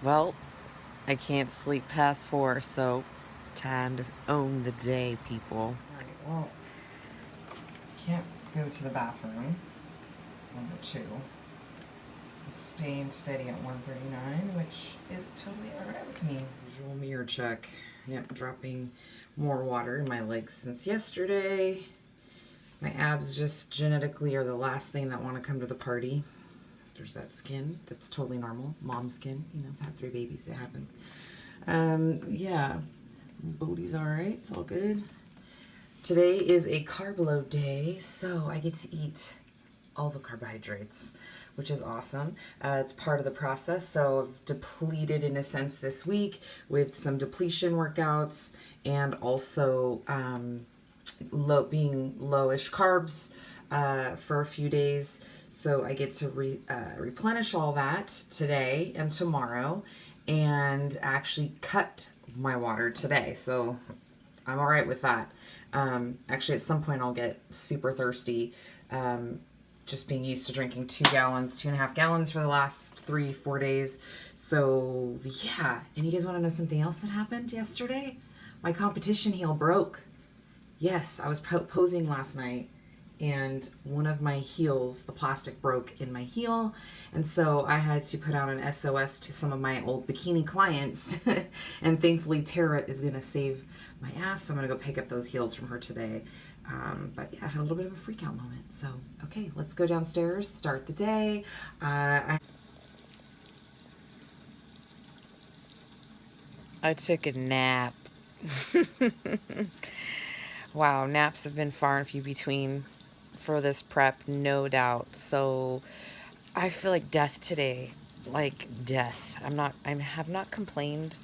Well, I can't sleep past 4, so time to own the day, people. Alright, well, can't go to the bathroom. Number 2. I'm staying steady at 139, which is totally alright with me. Visual mirror check. Yep, dropping more water in my legs since yesterday. My abs just genetically are the last thing that want to come to the party. There's that skin. That's totally normal. Mom skin. You know, I've had 3 babies. It happens. Yeah. Body's alright. It's all good. Today is a carb load day, so I get to eat all the carbohydrates, which is awesome. It's part of the process, so I've depleted in a sense this week with some depletion workouts and also being lowish carbs for a few days. So I get to replenish all that today and tomorrow and actually cut my water today. So I'm all right with that. Actually, at some point I'll get super thirsty. Just being used to drinking 2.5 gallons for the last 3-4 days. So yeah, and you guys want to know something else that happened yesterday? My competition heel broke. Yes, I was posing last night and one of my heels, the plastic broke in my heel, and so I had to put out an SOS to some of my old bikini clients and thankfully Tara is going to save my ass, so I'm going to go pick up those heels from her today. But yeah, I had a little bit of a freak out moment. So, okay, let's go downstairs, start the day. I took a nap. Wow, naps have been far and few between for this prep, no doubt. So I feel like death today, like death. I have not complained.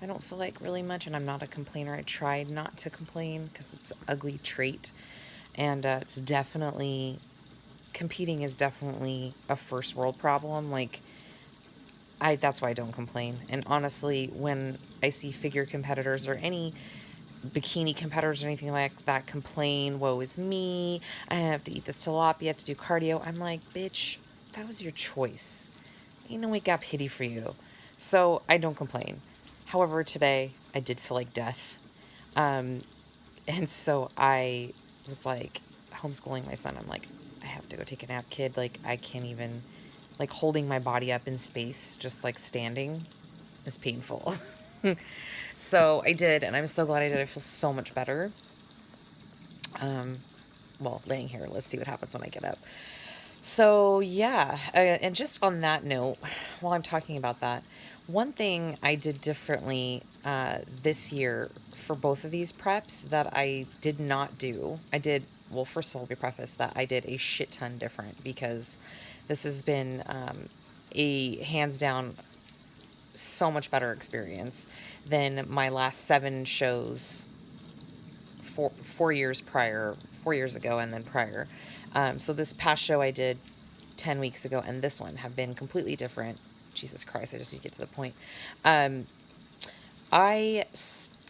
I don't feel like really much, and I'm not a complainer. I tried not to complain because it's an ugly trait, and it's definitely, competing is definitely a first world problem. Like, that's why I don't complain. And honestly, when I see figure competitors or any bikini competitors or anything like that complain, woe is me, I have to eat this tilapia, I have to do cardio, I'm like, bitch, that was your choice. Ain't no wake up pity for you. So I don't complain. However, today I did feel like death. And so I was like homeschooling my son. I'm like, I have to go take a nap, kid. Like, I can't even, like, holding my body up in space, just like standing, is painful. So I did, and I'm so glad I did. I feel so much better. Well, laying here, let's see what happens when I get up. So yeah, and just on that note, while I'm talking about that, one thing I did differently this year for both of these preps that I did not do, well, first of all, let me preface that I did a shit ton different because this has been a hands down so much better experience than my last 7 shows 4 years prior, 4 years ago, and then prior. So this past show I did 10 weeks ago and this one have been completely different. Jesus Christ, I just need to get to the point. I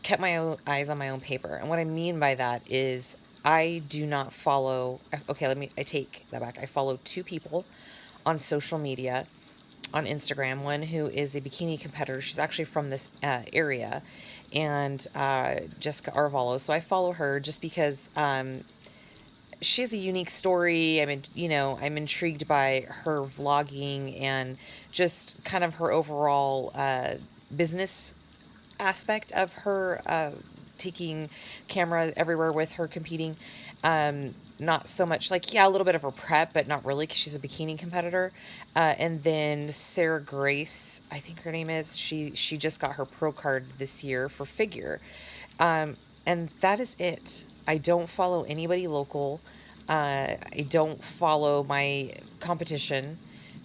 kept my eyes on my own paper. And what I mean by that is I do not follow, okay, I take that back. I follow 2 people on social media, on Instagram, one who is a bikini competitor. She's actually from this area, and Jessica Arvalo. So I follow her just because she has a unique story. I mean, I'm intrigued by her vlogging and just kind of her overall business aspect of her taking camera everywhere with her competing. Not so much like, yeah, a little bit of her prep, but not really because she's a bikini competitor. And then Sarah Grace, I think her name is, she just got her pro card this year for figure. And that is it. I don't follow anybody local. I don't follow my competition.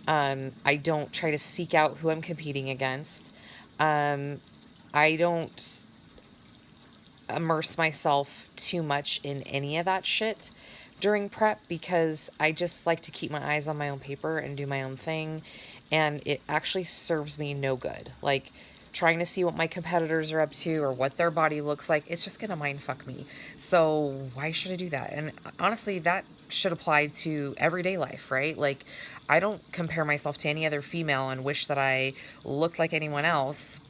I don't try to seek out who I'm competing against. I don't immerse myself too much in any of that shit during prep because I just like to keep my eyes on my own paper and do my own thing, and it actually serves me no good. Like, trying to see what my competitors are up to or what their body looks like, it's just gonna mind fuck me. So why should I do that? And honestly, that should apply to everyday life, right? Like, I don't compare myself to any other female and wish that I looked like anyone else.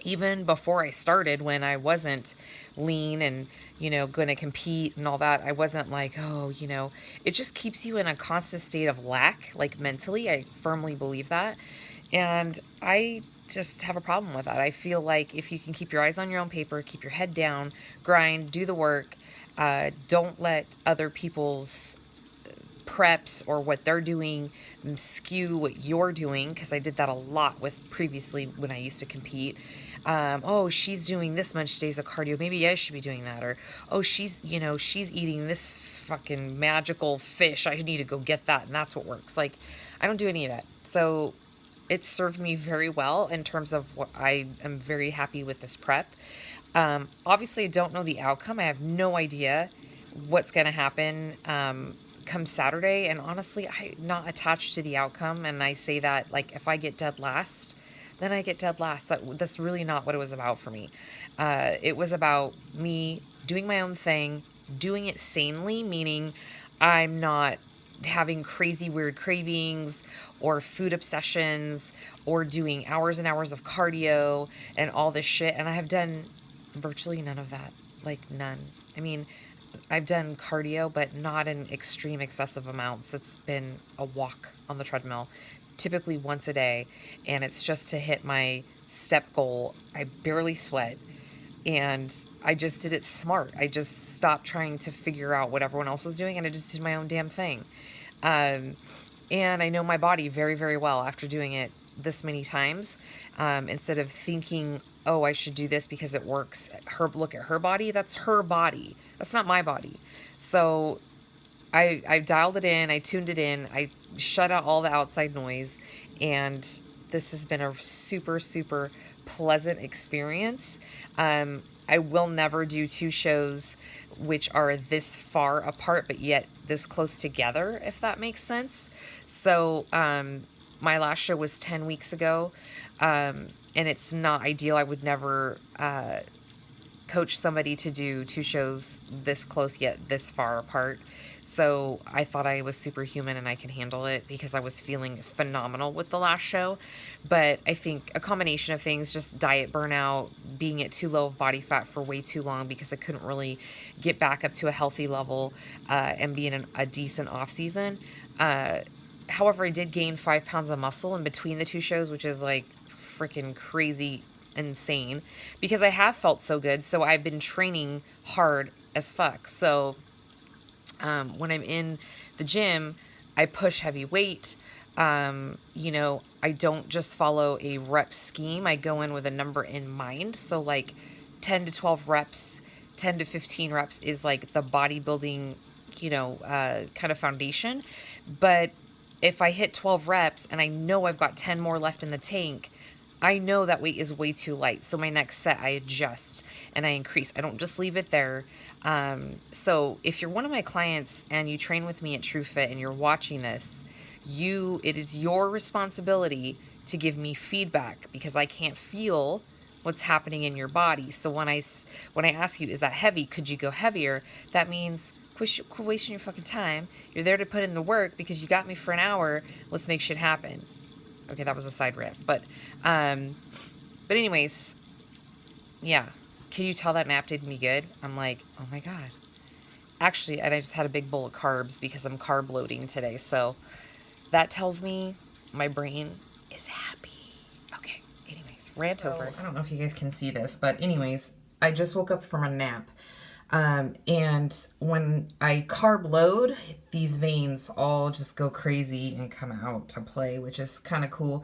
Even before I started, when I wasn't lean and, going to compete and all that, I wasn't like, oh, it just keeps you in a constant state of lack, like mentally. I firmly believe that. And I just have a problem with that. I feel like if you can keep your eyes on your own paper, keep your head down, grind, do the work, don't let other people's preps or what they're doing skew what you're doing, because I did that a lot with previously when I used to compete. Oh, she's doing this much days of cardio, maybe I should be doing that. Or, oh, she's eating this fucking magical fish, I need to go get that, and that's what works. Like, I don't do any of that. So it served me very well in terms of what I am very happy with this prep. Obviously, I don't know the outcome. I have no idea what's going to happen come Saturday. And honestly, I'm not attached to the outcome. And I say that, like, if I get dead last, then I get dead last. That's really not what it was about for me. It was about me doing my own thing, doing it sanely, meaning I'm not having crazy weird cravings or food obsessions or doing hours and hours of cardio and all this shit. And I have done virtually none of that. Like, none. I mean, I've done cardio, but not in extreme excessive amounts. It's been a walk on the treadmill, typically once a day, and it's just to hit my step goal. I barely sweat, and I just did it smart. I just stopped trying to figure out what everyone else was doing, and I just did my own damn thing. And I know my body very, very well after doing it this many times. Instead of thinking, oh, I should do this because it works. Look at her body. That's her body. That's not my body. So I dialed it in. I tuned it in. I shut out all the outside noise. And this has been a super, super pleasant experience. I will never do two shows which are this far apart, but yet this close together, if that makes sense. So my last show was 10 weeks ago. And it's not ideal. I would never coach somebody to do two shows this close yet this far apart. So I thought I was superhuman and I can handle it because I was feeling phenomenal with the last show. But I think a combination of things, just diet burnout, being at too low of body fat for way too long because I couldn't really get back up to a healthy level and be in a decent off season. However, I did gain 5 pounds of muscle in between the two shows, which is like freaking crazy insane because I have felt so good. So I've been training hard as fuck. So when I'm in the gym, I push heavy weight. I don't just follow a rep scheme. I go in with a number in mind. So like 10 to 12 reps, 10 to 15 reps is like the bodybuilding, kind of foundation. But if I hit 12 reps and I know I've got 10 more left in the tank, I know that weight is way too light. So my next set, I adjust and I increase. I don't just leave it there. So if you're one of my clients and you train with me at TrueFit and you're watching this, it is your responsibility to give me feedback because I can't feel what's happening in your body. So when I ask you, is that heavy? Could you go heavier? That means quit wasting your fucking time. You're there to put in the work because you got me for an hour. Let's make shit happen. Okay, that was a side rant, but anyways, yeah. Can you tell that nap did me good? I'm like, oh my God. Actually, and I just had a big bowl of carbs because I'm carb loading today. So that tells me my brain is happy. Okay, anyways, rant over. I don't know if you guys can see this, but anyways, I just woke up from a nap. And when I carb load, these veins all just go crazy and come out to play, which is kind of cool.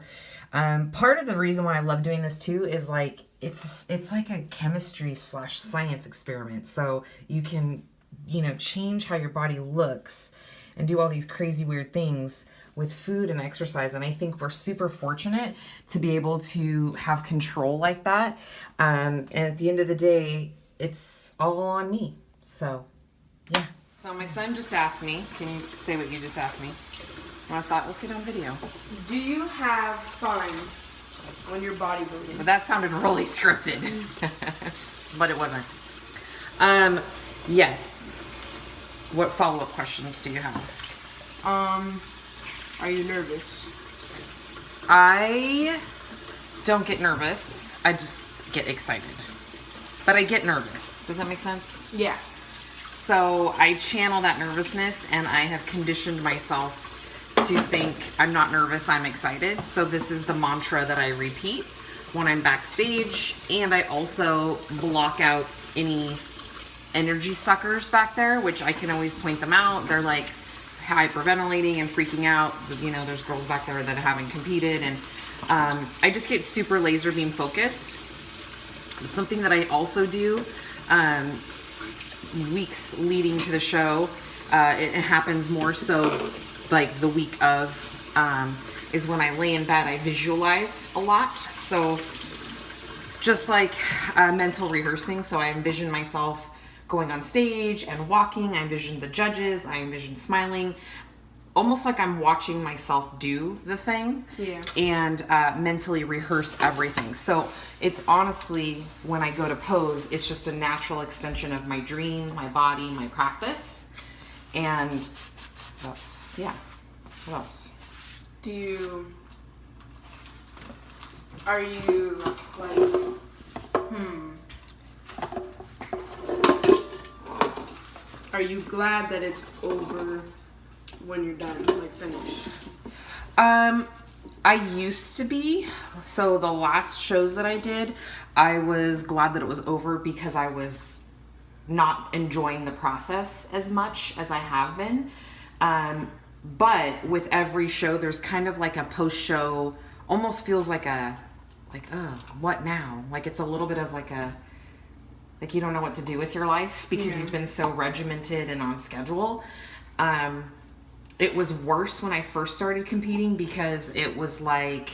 Part of the reason why I love doing this too is like, it's like a chemistry / science experiment. So you can, change how your body looks and do all these crazy weird things with food and exercise. And I think we're super fortunate to be able to have control like that. And at the end of the day, it's all on me. So, yeah. So my son just asked me, can you say what you just asked me? And I thought, let's get on video. Do you have fun when you're bodybuilding? But that sounded really scripted. But it wasn't. Yes. What follow-up questions do you have? Are you nervous? I don't get nervous. I just get excited. But I get nervous. Does that make sense? Yeah. So I channel that nervousness, and I have conditioned myself to think I'm not nervous, I'm excited. So this is the mantra that I repeat when I'm backstage, and I also block out any energy suckers back there, which I can always point them out. They're like hyperventilating and freaking out. You know, there's girls back there that haven't competed, and I just get super laser beam focused. It's something that I also do weeks leading to the show. It happens more so like the week of is when I lay in bed. I visualize a lot. So just like mental rehearsing. So I envision myself going on stage and walking. I envision the judges. I envision smiling. Almost like I'm watching myself do the thing. Yeah. And mentally rehearse everything. So it's honestly, when I go to pose, it's just a natural extension of my dream, my body, my practice. And that's, yeah. What else? Are you like, are you glad that it's over when you're done, like finished? I used to be. So the last shows that I did, I was glad that it was over because I was not enjoying the process as much as I have been. But with every show, there's kind of like a post-show, almost feels like what now? Like it's a little bit of like you don't know what to do with your life because you've been so regimented and on schedule. It was worse when I first started competing because it was like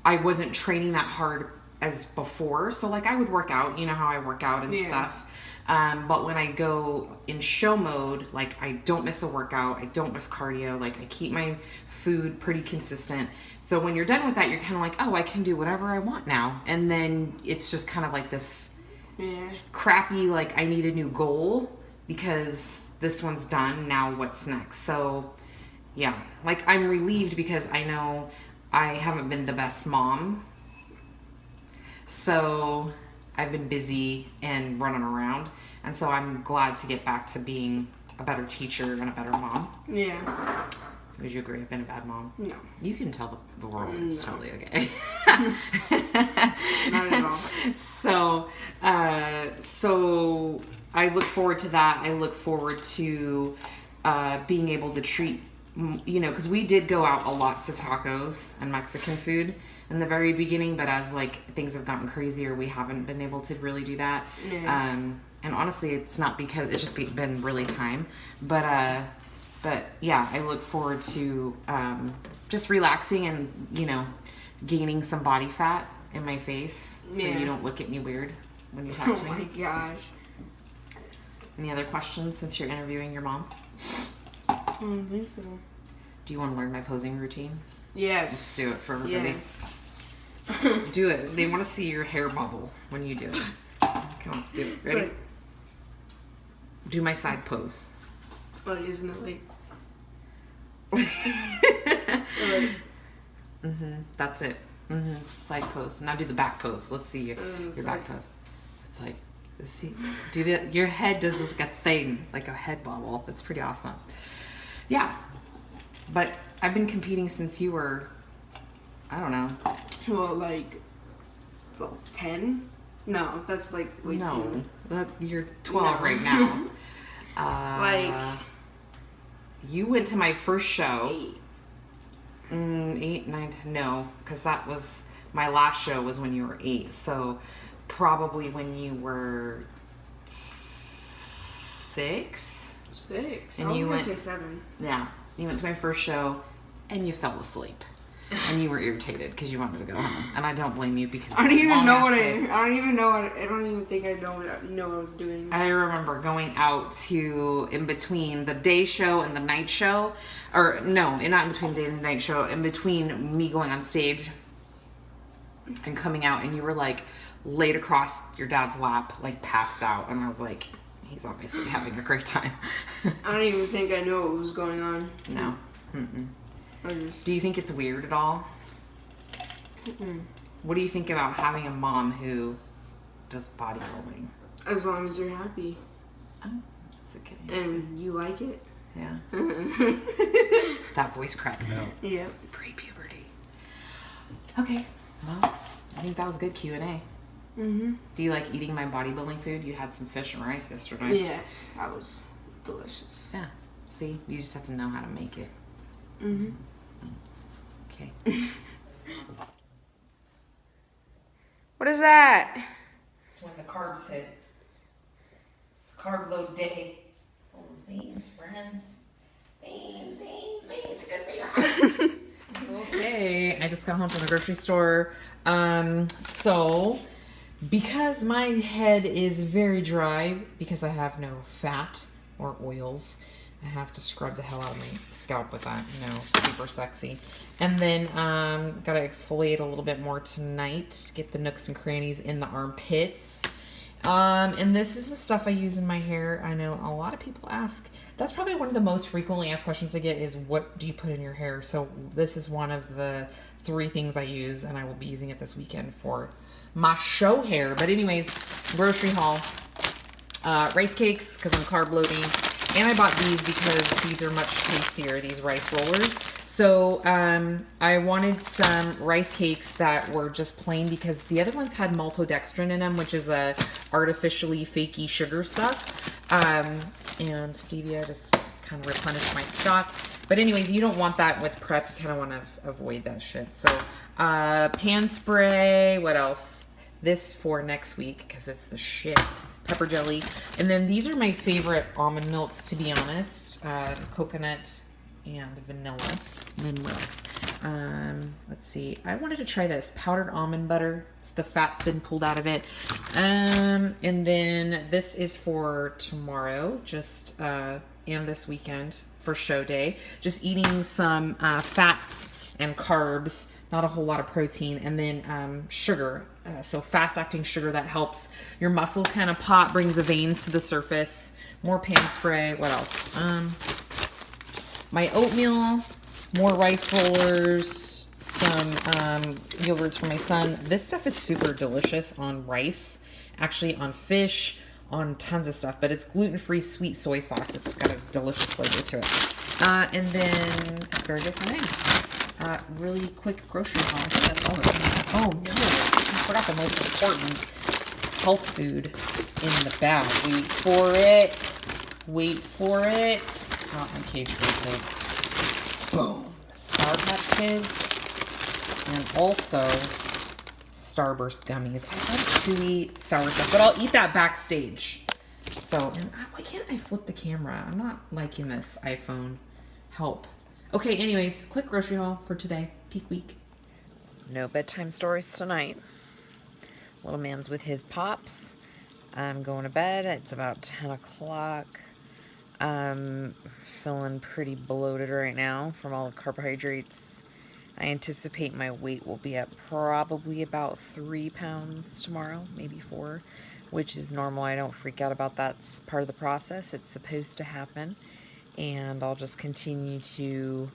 I wasn't training that hard as before. So like I would work out, you know how I work out and stuff. But when I go in show mode, like I don't miss a workout, I don't miss cardio, like I keep my food pretty consistent. So when you're done with that, you're kind of like, oh, I can do whatever I want now. And then it's just kind of like this crappy, like I need a new goal because this one's done. Now what's next? So yeah, like I'm relieved because I know I haven't been the best mom. So I've been busy and running around. And so I'm glad to get back to being a better teacher and a better mom. Yeah. Would you agree I've been a bad mom? No. You can tell the world it's totally okay. Not at all. So I look forward to that. I look forward to being able to treat, you know, because we did go out a lot to tacos and Mexican food in the very beginning, but as like things have gotten crazier, we haven't been able to really do that. Yeah. And honestly, it's not because it's just been really time, but yeah, I look forward to just relaxing and, you know, gaining some body fat in my face so you don't look at me weird when you talk to me. Oh my gosh. Any other questions since you're interviewing your mom? I don't think so. Do you want to learn my posing routine? Yes. Just do it for everybody. Yes. Do it. They want to see your hair bubble when you do it. Come on, do it. Ready? Like, do my side pose. like, isn't it like... That's it. Side pose. Now do the back pose. Let's see your back pose. It's like, let's see. Do that. Your head does this like a thing, like a head bobble. It's pretty awesome. Yeah. But I've been competing since you were, I don't know. Well, like 10? No, that's like way No, too... you're 12 right now. Like... You went to my first show. 8. 8, 9, 10. No, because that was my last show was when you were 8. So probably when you were 6. 6? And I was you gonna went- say 7. Yeah, you went to my first show, and you fell asleep, and you were irritated because you wanted to go home. And I don't blame you because I don't even know what I I don't even think I know what I was doing. I remember going out to, in between the day show and the night show, or no, not in between the day and the night show, in between me going on stage and coming out, and you were like laid across your dad's lap, like passed out, and I was like, He's obviously having a great time. I don't even think I know what was going on. No. Mm-mm. I just... Do you think it's weird at all? Mm-mm. What do you think about having a mom who does bodybuilding? As long as you're happy. Oh, that's a good answer. And you like it. Yeah. That voice cracked out. Yep. Pre-puberty. Okay. Well, I think that was good Q&A. Mm-hmm. Do you like eating my bodybuilding food? You had some fish and rice yesterday. Yes, that was delicious. Yeah. See, you just have to know how to make it. Mm-hmm. Okay. What is that? It's when the carbs hit. It's carb load day. All those beans, friends. Beans are good for your heart. Okay, I just got home from the grocery store. So because my head is very dry because I have no fat or oils, I have to scrub the hell out of my scalp with that. Super sexy. And then gotta exfoliate a little bit more tonight to get the nooks and crannies in the armpits. And this is the stuff I use in my hair. I know a lot of people ask. That's probably one of the most frequently asked questions I get is, what do you put in your hair? So this is one of the 3 things I use, and I will be using it this weekend for my show hair. But anyways, grocery haul. Rice cakes, because I'm carb loading. And I bought these because these are much tastier, these rice rollers. So I wanted some rice cakes that were just plain because the other ones had maltodextrin in them, which is a artificially fakey sugar stuff. And stevia just kind of replenished my stock. But anyways, you don't want that with prep. You kind of want to avoid that shit. So pan spray, what else? This for next week because it's the shit. Pepper jelly. And then these are my favorite almond milks, to be honest. Coconut and vanilla. And then what else? Let's see. I wanted to try this powdered almond butter. It's the fat's been pulled out of it. And then this is for tomorrow, just and this weekend for show day. Just eating some fats and carbs, not a whole lot of protein, and then sugar. So fast-acting sugar that helps your muscles kind of pop, brings the veins to the surface. More pan spray. What else? My oatmeal, more rice rollers, some yogurts for my son. This stuff is super delicious on rice, actually on fish, on tons of stuff, but it's gluten-free sweet soy sauce. It's got a delicious flavor to it. And then asparagus and eggs. Really quick grocery haul. I think that's all of it. Oh no, I forgot the most important health food in the bag. Wait for it. Not my cage food pigs. Boom. Sour Patch Kids. And also Starburst gummies. I love chewy sour stuff, but I'll eat that backstage. So, and why can't I flip the camera? I'm not liking this iPhone. Help. Okay, anyways, quick grocery haul for today. Peak week. No bedtime stories tonight. Little man's with his pops. I'm going to bed. It's about 10 o'clock. I'm feeling pretty bloated right now from all the carbohydrates. I anticipate my weight will be up probably about 3 pounds tomorrow, maybe 4, which is normal. I don't freak out about that. It's part of the process. It's supposed to happen. And I'll just continue to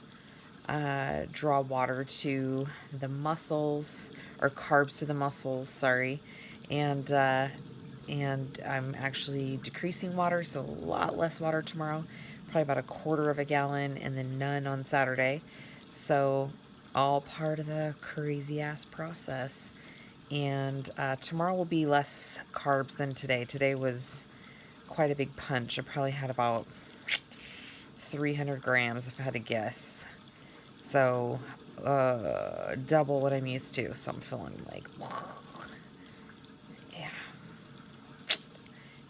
draw water to the muscles, or carbs to the muscles, sorry. And I'm actually decreasing water, so a lot less water tomorrow, probably about 1/4 gallon, and then none on Saturday. So all part of the crazy ass process. And tomorrow will be less carbs than today. Today was quite a big punch. I probably had about 300 grams if I had to guess. So double what I'm used to. So I'm feeling like, yeah.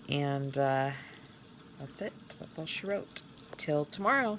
And that's it. That's all she wrote. Till tomorrow.